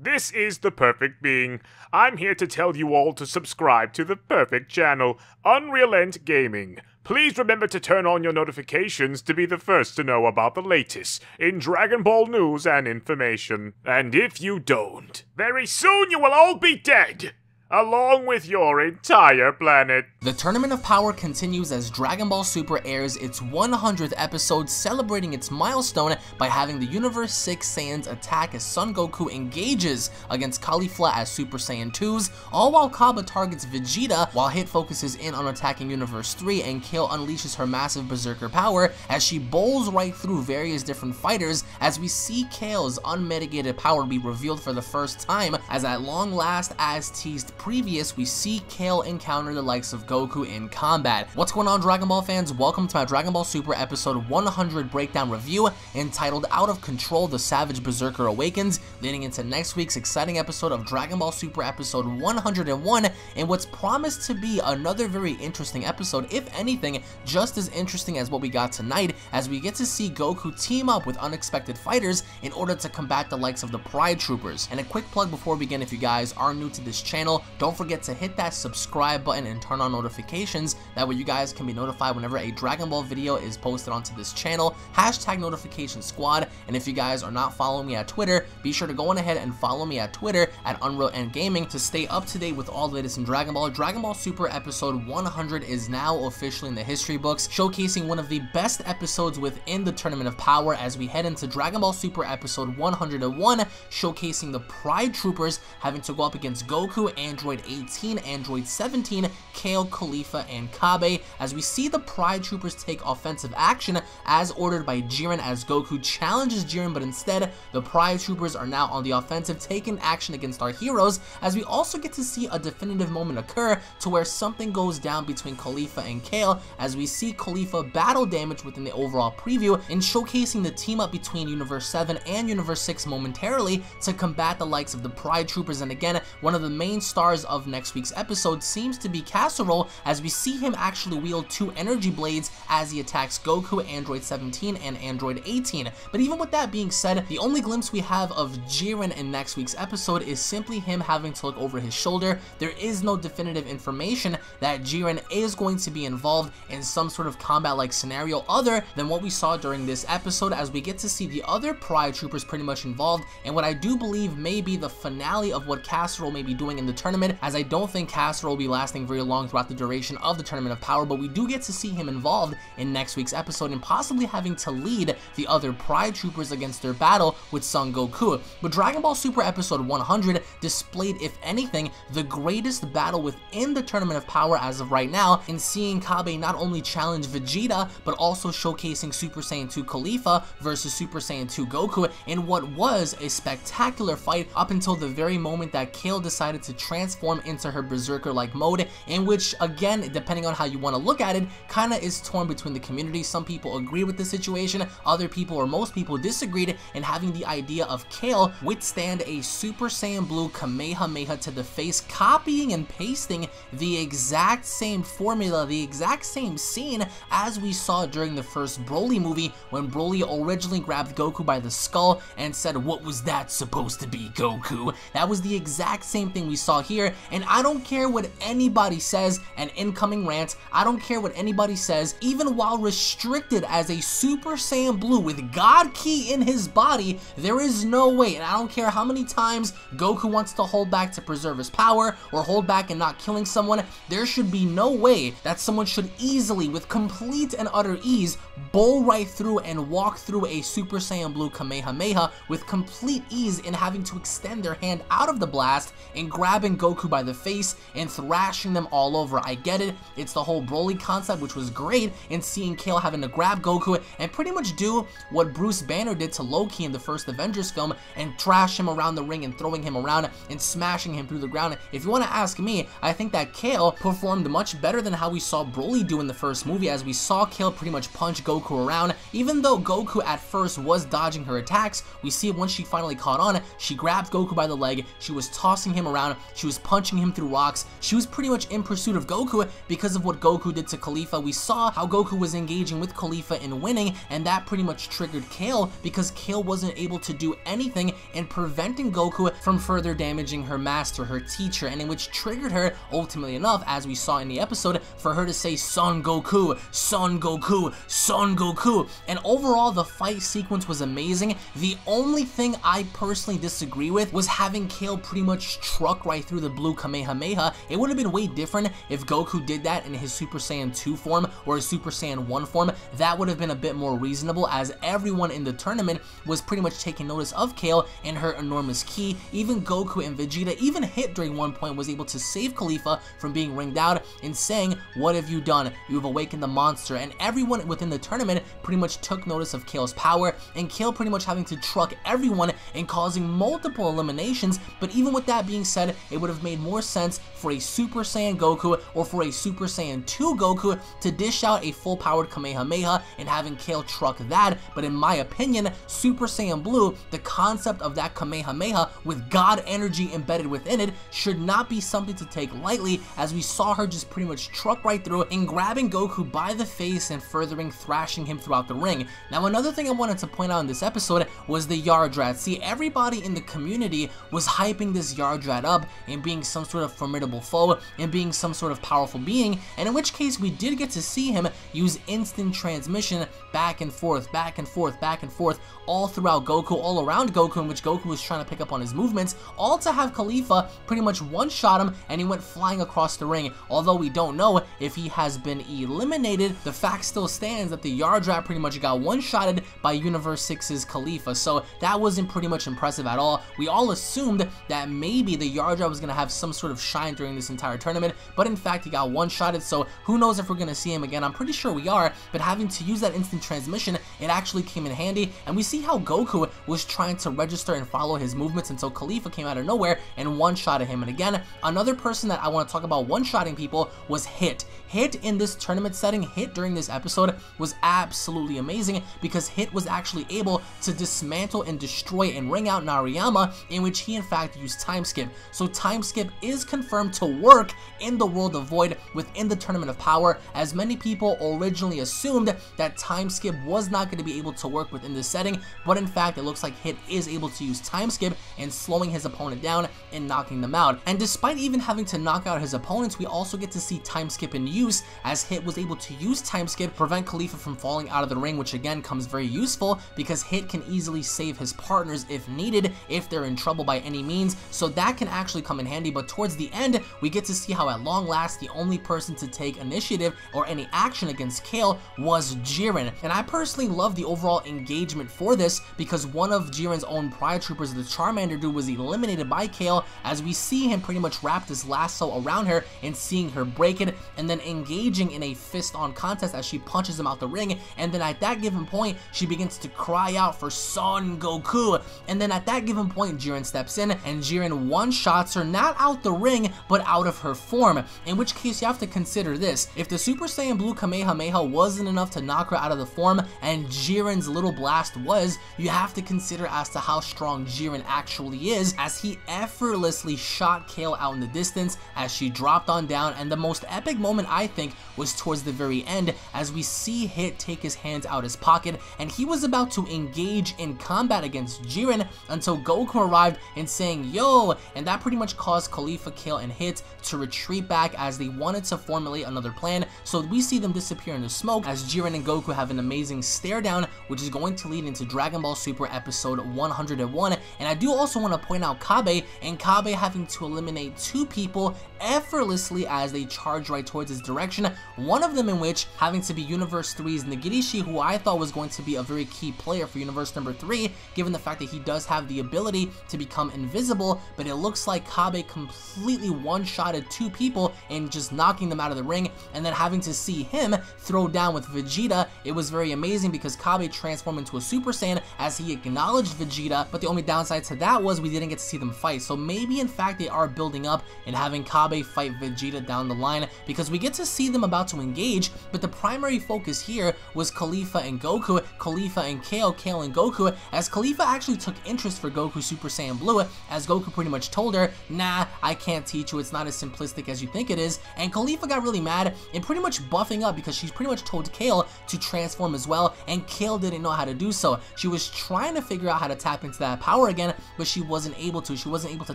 This is the Perfect Being. I'm here to tell you all to subscribe to the perfect channel, UnrealEntGaming. Please remember to turn on your notifications to be the first to know about the latest in Dragon Ball news and information. And if you don't, very soon you will all be dead, along with your entire planet. The Tournament of Power continues as Dragon Ball Super airs its 100th episode, celebrating its milestone by having the Universe 6 Saiyans attack as Son Goku engages against Caulifla as Super Saiyan 2s, all while Cabba targets Vegeta, while Hit focuses in on attacking Universe 3 and Kale unleashes her massive Berserker power as she bowls right through various different fighters, as we see Kale's unmitigated power be revealed for the first time, as at long last, as teased previous, we see Kale encounter the likes of Goku in combat. What's going on, Dragon Ball fans? Welcome to my Dragon Ball Super episode 100 breakdown review entitled Out of Control, the Savage Berserker Awakens, leading into next week's exciting episode of Dragon Ball Super episode 101, and what's promised to be another very interesting episode, if anything, just as interesting as what we got tonight, as we get to see Goku team up with unexpected fighters in order to combat the likes of the Pride Troopers. And a quick plug before we begin: if you guys are new to this channel, don't forget to hit that subscribe button and turn on notifications. That way you guys can be notified whenever a Dragon Ball video is posted onto this channel. Hashtag notification squad. And if you guys are not following me at Twitter, be sure to go on ahead and follow me at Twitter at UnrealEntGaming to stay up to date with all the latest in Dragon Ball. Dragon Ball Super episode 100 is now officially in the history books, showcasing one of the best episodes within the Tournament of Power as we head into Dragon Ball Super episode 101, showcasing the Pride Troopers having to go up against Goku, Android 18, Android 17, Kale, Caulifla, and Cabba, as we see the Pride Troopers take offensive action as ordered by Jiren, as Goku challenges Jiren, but instead the Pride Troopers are now on the offensive, taking action against our heroes, as we also get to see a definitive moment occur to where something goes down between Caulifla and Kale, as we see Caulifla battle damage within the overall preview, and showcasing the team up between Universe 7 and Universe 6 momentarily to combat the likes of the Pride Troopers. And again, one of the main stars of next week's episode seems to be Casserole, as we see him actually wield two energy blades as he attacks Goku, Android 17, and Android 18. But even with that being said, the only glimpse we have of Jiren in next week's episode is simply him having to look over his shoulder. There is no definitive information that Jiren is going to be involved in some sort of combat-like scenario other than what we saw during this episode, as we get to see the other Pride Troopers pretty much involved in what I do believe may be the finale of what Casserole may be doing in the tournament, as I don't think Casserole will be lasting very long throughout the duration of the Tournament of Power, but we do get to see him involved in next week's episode and possibly having to lead the other Pride Troopers against their battle with Son Goku. But Dragon Ball Super episode 100 displayed, if anything, the greatest battle within the Tournament of Power as of right now, in seeing Cabba not only challenge Vegeta, but also showcasing Super Saiyan 2 Caulifla versus Super Saiyan 2 Goku in what was a spectacular fight up until the very moment that Kale decided to transform into her Berserker-like mode, in which, again, depending on how you want to look at it, kind of is torn between the community. Some people agree with the situation, other people, or most people, disagreed in having the idea of Kale withstand a Super Saiyan Blue Kamehameha to the face, copying and pasting the exact same formula, the exact same scene as we saw during the first Broly movie, when Broly originally grabbed Goku by the skull and said, "What was that supposed to be, Goku?" That was the exact same thing we saw here, and I don't care what anybody says, an incoming rant, I don't care what anybody says, even while restricted as a Super Saiyan Blue with God Ki in his body, there is no way, and I don't care how many times Goku wants to hold back to preserve his power or hold back and not killing someone, there should be no way that someone should easily, with complete and utter ease, bowl right through and walk through a Super Saiyan Blue Kamehameha with complete ease in having to extend their hand out of the blast and grabbing Goku by the face and thrashing them all over. I get it, it's the whole Broly concept, which was great in seeing Kale having to grab Goku and pretty much do what Bruce Banner did to Loki in the first Avengers film and trash him around the ring and throwing him around and smashing him through the ground. If you want to ask me, I think that Kale performed much better than how we saw Broly do in the first movie, as we saw Kale pretty much punch Goku around. Even though Goku at first was dodging her attacks, we see once she finally caught on, she grabbed Goku by the leg, she was tossing him around, she was was punching him through rocks. She was pretty much in pursuit of Goku because of what Goku did to Caulifla. We saw how Goku was engaging with Caulifla in winning, and that pretty much triggered Kale because Kale wasn't able to do anything in preventing Goku from further damaging her master, her teacher, and in which triggered her, ultimately enough, as we saw in the episode, for her to say Son Goku, Son Goku, Son Goku. And overall, the fight sequence was amazing. The only thing I personally disagree with was having Kale pretty much truck right through the blue Kamehameha. It would have been way different if Goku did that in his Super Saiyan 2 form or his Super Saiyan 1 form. That would have been a bit more reasonable, as everyone in the tournament was pretty much taking notice of Kale and her enormous ki. Even Goku and Vegeta, even Hit during one point was able to save Caulifla from being ringed out and saying, "What have you done? You have awakened the monster." And everyone within the tournament pretty much took notice of Kale's power, and Kale pretty much having to truck everyone and causing multiple eliminations. But even with that being said, it would have made more sense for a Super Saiyan Goku or for a Super Saiyan 2 Goku to dish out a full powered Kamehameha and having Kale truck that. But in my opinion, Super Saiyan Blue, the concept of that Kamehameha with God energy embedded within it, should not be something to take lightly, as we saw her just pretty much truck right through and grabbing Goku by the face and furthering thrashing him throughout the ring. Now, another thing I wanted to point out in this episode was the Yardrat. See, everybody in the community was hyping this Yardrat up and being some sort of formidable foe and being some sort of powerful being, and in which case we did get to see him use instant transmission back and forth, back and forth, back and forth, all throughout Goku, all around Goku, in which Goku was trying to pick up on his movements, all to have Caulifla pretty much one-shot him, and he went flying across the ring. Although we don't know if he has been eliminated, the fact still stands that the Yardrat pretty much got one-shotted by Universe 6's Caulifla, so that wasn't pretty much impressive at all. We all assumed that maybe the Yardrat was going to have some sort of shine during this entire tournament, but in fact he got one-shotted, so who knows if we're going to see him again. I'm pretty sure we are, but having to use that instant transmission, it actually came in handy, and we see how Goku was trying to register and follow his movements until Caulifla came out of nowhere and one-shotted him. And again, another person that I want to talk about one-shotting people was Hit. Hit in this tournament setting, Hit during this episode was absolutely amazing because Hit was actually able to dismantle and destroy and ring out Nariyama, in which he in fact used Time Skip. So Time Skip is confirmed to work in the World of Void within the Tournament of Power, as many people originally assumed that Time Skip was not going to be able to work within this setting, but in fact it looks like Hit is able to use Time Skip and slowing his opponent down and knocking them out. And despite even having to knock out his opponents, we also get to see Time Skip in use, as Hit was able to use Time Skip, prevent Caulifla from falling out of the ring, which again comes very useful because Hit can easily save his partners if needed, if they're in trouble by any means, so that can actually come in handy. But towards the end, we get to see how at long last the only person to take initiative or any action against Kale was Jiren. And I personally love the overall engagement for this because one of Jiren's own Pride Troopers, the Charmander dude, was eliminated by Kale, as we see him pretty much wrap this lasso around her and seeing her break it, and then engaging in a fist-on contest as she punches him out the ring. And then at that given point, she begins to cry out for Son Goku, and then at that given point, Jiren steps in and Jiren one-shots her, not out the ring, but out of her form, in which case you have to consider this. If the Super Saiyan Blue Kamehameha wasn't enough to knock her out of the form, and Jiren's little blast was, you have to consider as to how strong Jiren actually is, as he effortlessly shot Kale out in the distance as she dropped on down. And the most epic moment, I think, was towards the very end, as we see Hit take his hands out his pocket, and he was about to engage in combat against Jiren until Goku arrived and saying, "Yo," and that pretty much caused Caulifla, Kale, and Hit to retreat back as they wanted to formulate another plan. So we see them disappear in the smoke as Jiren and Goku have an amazing stare down, which is going to lead into Dragon Ball Super episode 101. And I do also want to point out Cabba, and Cabba having to eliminate two people effortlessly as they charge right towards his direction, one of them in which having to be Universe 3's Nagirishi, who I thought was going to be a very key player for Universe number 3, given the fact that he does have the ability to become invisible. But it looks like Cabba completely one-shotted two people and just knocking them out of the ring, and then having to see him throw down with Vegeta. It was very amazing because Cabba transformed into a Super Saiyan as he acknowledged Vegeta, but the only downside to that was we didn't get to see them fight. So maybe in fact they are building up and having Cabba fight Vegeta down the line, because we get to see them about to engage, but the primary focus here was Caulifla and Goku, Caulifla and Kale, Kale and Goku, as Caulifla actually took interest for Goku Super Saiyan Blue, as Goku pretty much told her, nah, I can't teach you, it's not as simplistic as you think it is. And Caulifla got really mad and pretty much buffing up because she's pretty much told Kale to transform as well, and Kale didn't know how to do so. She was trying to figure out how to tap into that power again, but she wasn't able to. She wasn't able to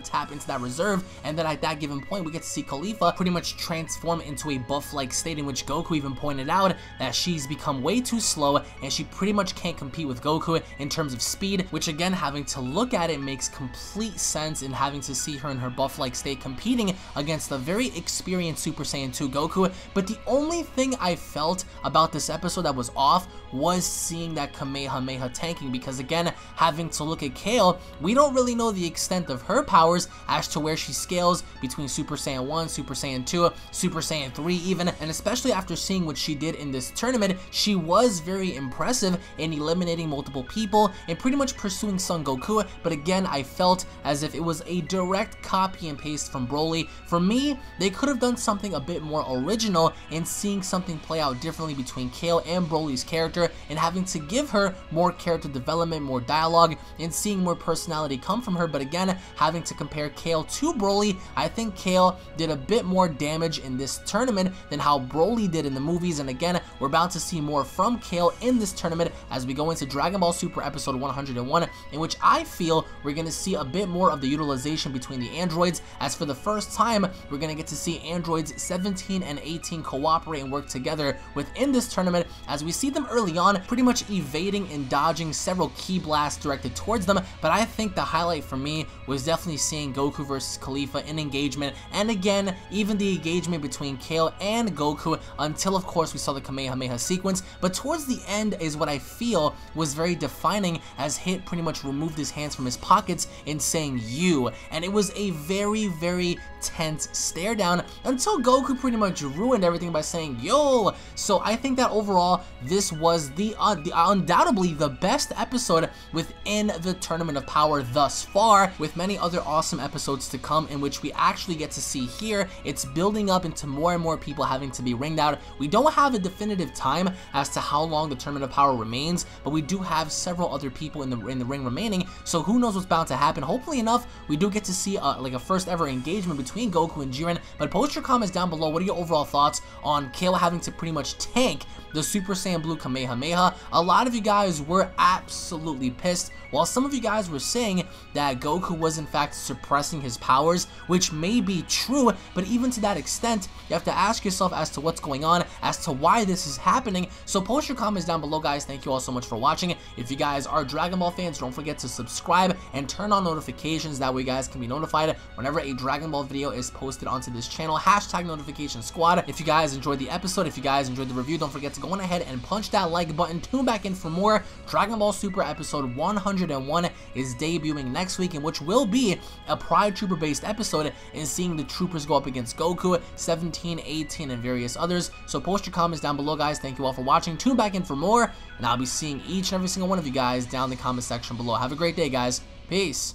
tap into that reserve, and then at that given point, we get to see Caulifla pretty much transform into a buff-like state, in which Goku even pointed out that she's become way too slow, and she pretty much can't compete with Goku in terms of speed, which again, having to look at it makes complete sense in having to see her in her buff-like state competing against a very experienced Super Saiyan 2 Goku. But the only thing I felt about this episode that was off was seeing that Kamehameha tanking, because again, having to look at Kale, we don't really know the extent of her powers as to where she scales between Super Saiyan 1, Super Saiyan 2, Super Saiyan 3 even, and especially after seeing what she did in this tournament, she was very impressive in eliminating multiple people and pretty much pursuing Son Goku. But again, I felt as if it was a direct copy and paste from Broly. For me, they could have done something a bit more original in seeing something play out differently between Kale and Broly's character, and having to give her more character development, more dialogue, and seeing more personality come from her. But again, having to compare Kale to Broly, I think Kale did a bit more damage in this tournament than how Broly did in the movies. And again, we're about to see more from Kale in this tournament as we go into Dragon Ball Super episode 101, in which I feel we're going to see a bit more of the utilization between the androids, as for the first time, we're going to get to see androids 17 and 18 cooperate and work together within this tournament, as we see them early on pretty much evading and dodging several key blasts directed towards them. But I think the highlight for me was definitely seeing Goku versus Caulifla in engagement, and again, even the engagement between Kale and Goku, until of course we saw the Kamehameha sequence. But towards the end is what I feel was very defining, as Hit pretty much removed his hands from his pockets in saying "you," and it was a very tense stare down until Goku pretty much ruined everything by saying "yo." So I think that overall this was the undoubtedly the best episode within the Tournament of Power thus far, with many other awesome episodes to come in which we actually get to see here it's building up into more and more people having to be ringed out. We don't have a definitive time as to how long the Tournament of Power remains, but we do have several other people in the ring remaining, so who knows what's bound to happen. Hopefully enough, we do get to see like a first ever engagement between Goku and Jiren. But post your comments down below. What are your overall thoughts on Kale having to pretty much tank the Super Saiyan Blue Kamehameha? A lot of you guys were absolutely pissed, while some of you guys were saying that Goku was in fact suppressing his powers, which may be true, but even to that extent, you have to ask yourself as to what's going on, as to why this is happening. So post your comments down below, guys. Thank you all so much for watching. If you guys are Dragon Ball fans, don't forget to subscribe and turn on notifications. That way you guys can be notified whenever a Dragon Ball video is posted onto this channel. Hashtag notification squad. If you guys enjoyed the episode, if you guys enjoyed the review, don't forget to go on ahead and punch that like button. Tune back in for more. Dragon Ball Super episode 101 is debuting next week, in which will be a Pride Trooper based episode, and seeing the troopers go up against Goku, 17, 18, and various others. So post your comments down below, guys. Thank you all for watching. Tune back in for more, and I'll be seeing each and every single one of you guys down in the comment section below. Have a great day, guys. Peace.